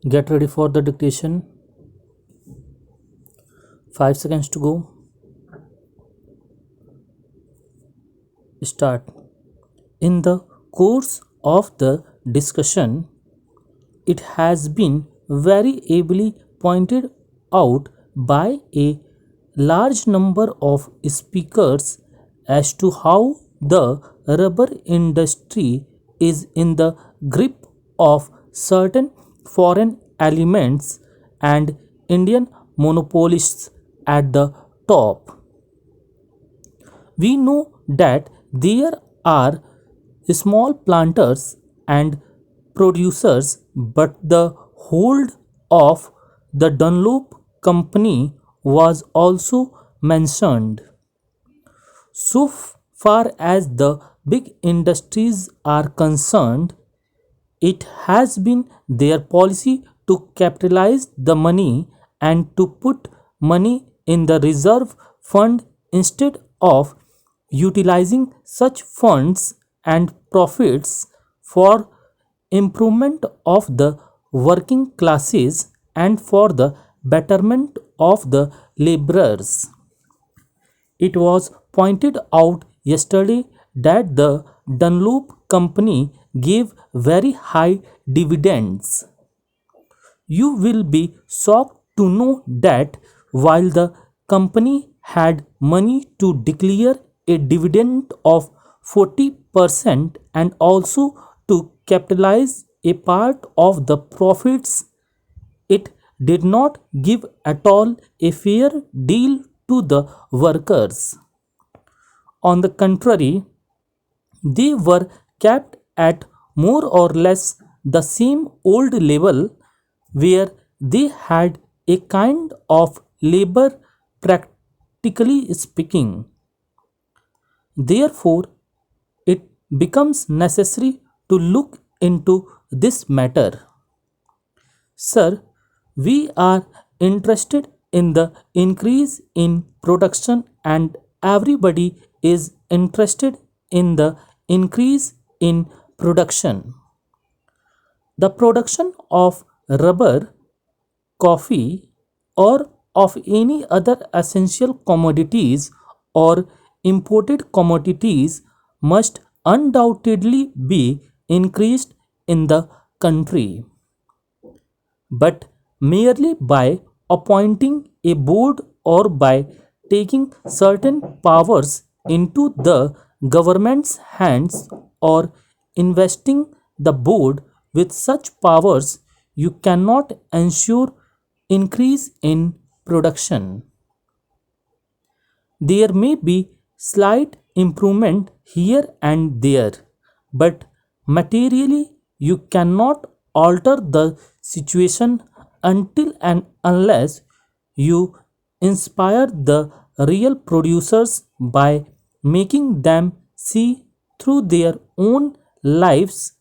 Get ready for the dictation. 5 seconds to go. Start. In the course of the discussion, it has been very ably pointed out by a large number of speakers as to how the rubber industry is in the grip of certain foreign elements and Indian monopolists at the top. We know that there are small planters and producers, but the hold of the Dunlop company was also mentioned. So far as the big industries are concerned, it has been their policy to capitalize the money and to put money in the reserve fund instead of utilizing such funds and profits for improvement of the working classes and for the betterment of the laborers. It was pointed out yesterday that the Dunlop company gave very high dividends. You will be shocked to know that while the company had money to declare a dividend of 40% and also to capitalize a part of the profits, it did not give at all a fair deal to the workers. On the contrary, they were kept at more or less the same old level where they had a kind of labor, practically speaking. Therefore, it becomes necessary to look into this matter. Sir, we are interested in the increase in production and everybody is interested in the increase in production. The production of rubber, coffee, or of any other essential commodities or imported commodities must undoubtedly be increased in the country, but merely by appointing a board or by taking certain powers into the government's hands or investing the board with such powers, you cannot ensure increase in production. There may be slight improvement here and there, but materially you cannot alter the situation until and unless you inspire the real producers by making them see through their own lives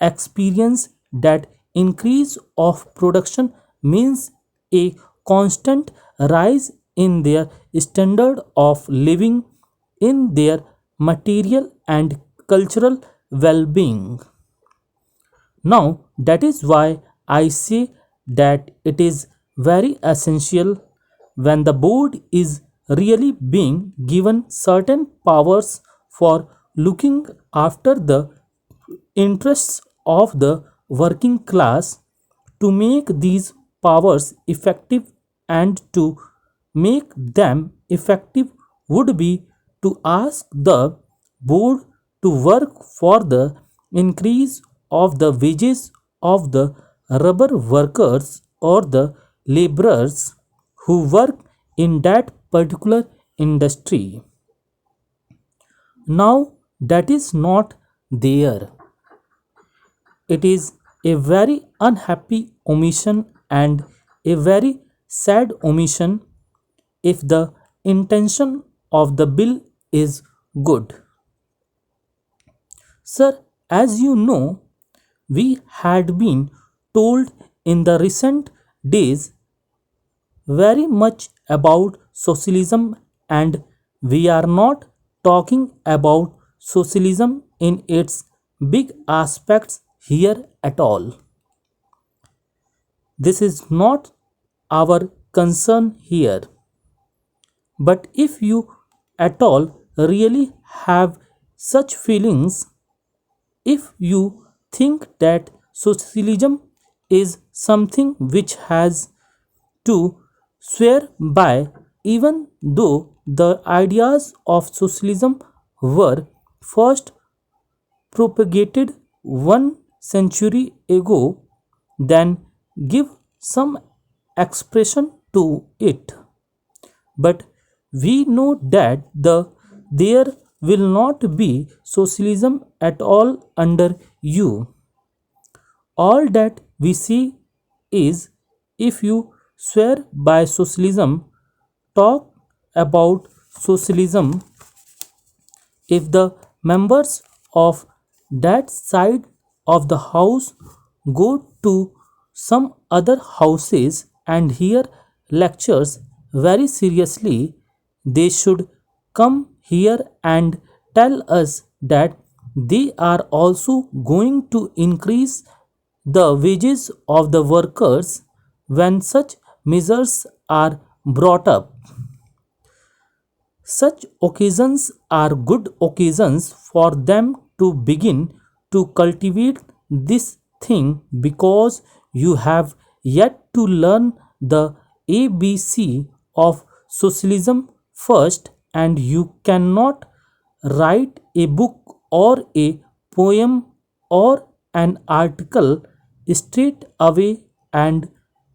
experience that increase of production means a constant rise in their standard of living, in their material and cultural well-being. Now, that is why I say that it is very essential when the board is really being given certain powers for looking after the interests of the working class, to make these powers effective, and to make them effective would be to ask the board to work for the increase of the wages of the rubber workers or the laborers who work in that particular industry. Now, that is not there. It is a very unhappy omission and a very sad omission if the intention of the bill is good. Sir, as you know, we had been told in the recent days very much about socialism, and we are not talking about socialism in its big aspects here at all. This is not our concern here. But if you at all really have such feelings, if you think that socialism is something which has to swear by, even though the ideas of socialism were first propagated 1 century ago, then give some expression to it. But we know that there will not be socialism at all under you. All that we see is, if you swear by socialism, talk about socialism, if the members of that side of the house go to some other houses and hear lectures very seriously, they should come here and tell us that they are also going to increase the wages of the workers when such measures are brought up. Such occasions are good occasions for them to begin to cultivate this thing, because you have yet to learn the ABC of socialism first, and you cannot write a book or a poem or an article straight away, and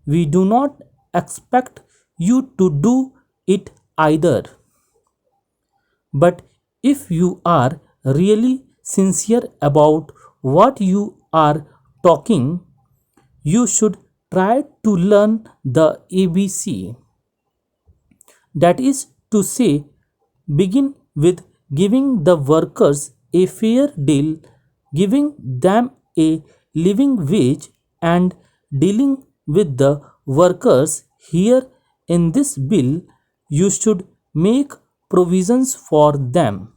we do not expect you to do it either. But if you are really sincere about what you are talking, you should try to learn the ABC. That is to say, begin with giving the workers a fair deal, giving them a living wage, and dealing with the workers. Here in this bill, you should make provisions for them.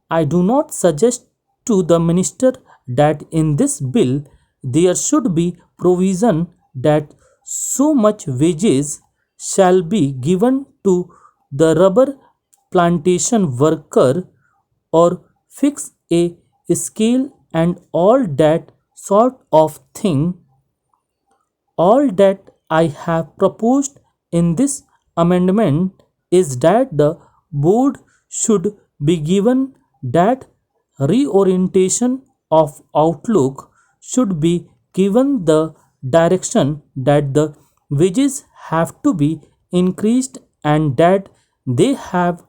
I do not suggest to the minister that in this bill there should be provision that so much wages shall be given to the rubber plantation worker, or fix a scale and all that sort of thing. All that I have proposed in this amendment is that the board should be given that reorientation of outlook, should be given the direction that the wages have to be increased, and that they have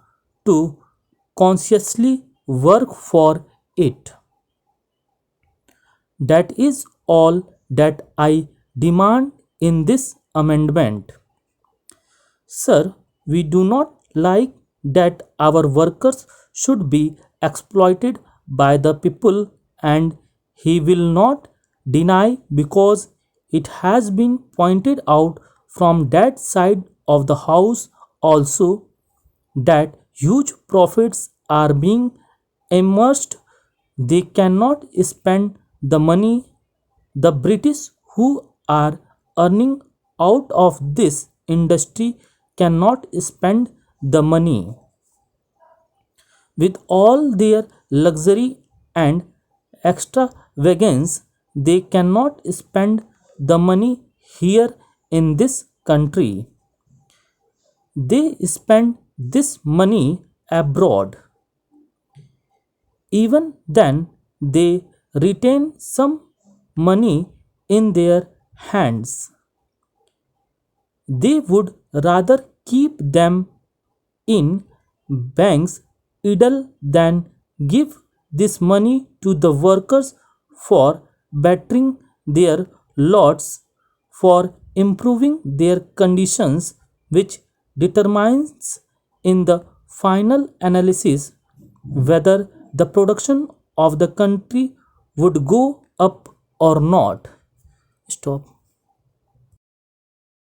to consciously work for it. That is all that I demand in this amendment. Sir, we do not like that our workers should be exploited by the people, and he will not deny, because it has been pointed out from that side of the house also, that huge profits are being immersed. They cannot spend the money. The British, who are earning out of this industry, cannot spend the money. With all their luxury and extravagance, they cannot spend the money here in this country. They spend this money abroad. Even then, they retain some money in their hands. They would rather keep them in banks idle than give this money to the workers for bettering their lots, for improving their conditions, which determines in the final analysis whether the production of the country would go up or not. Stop.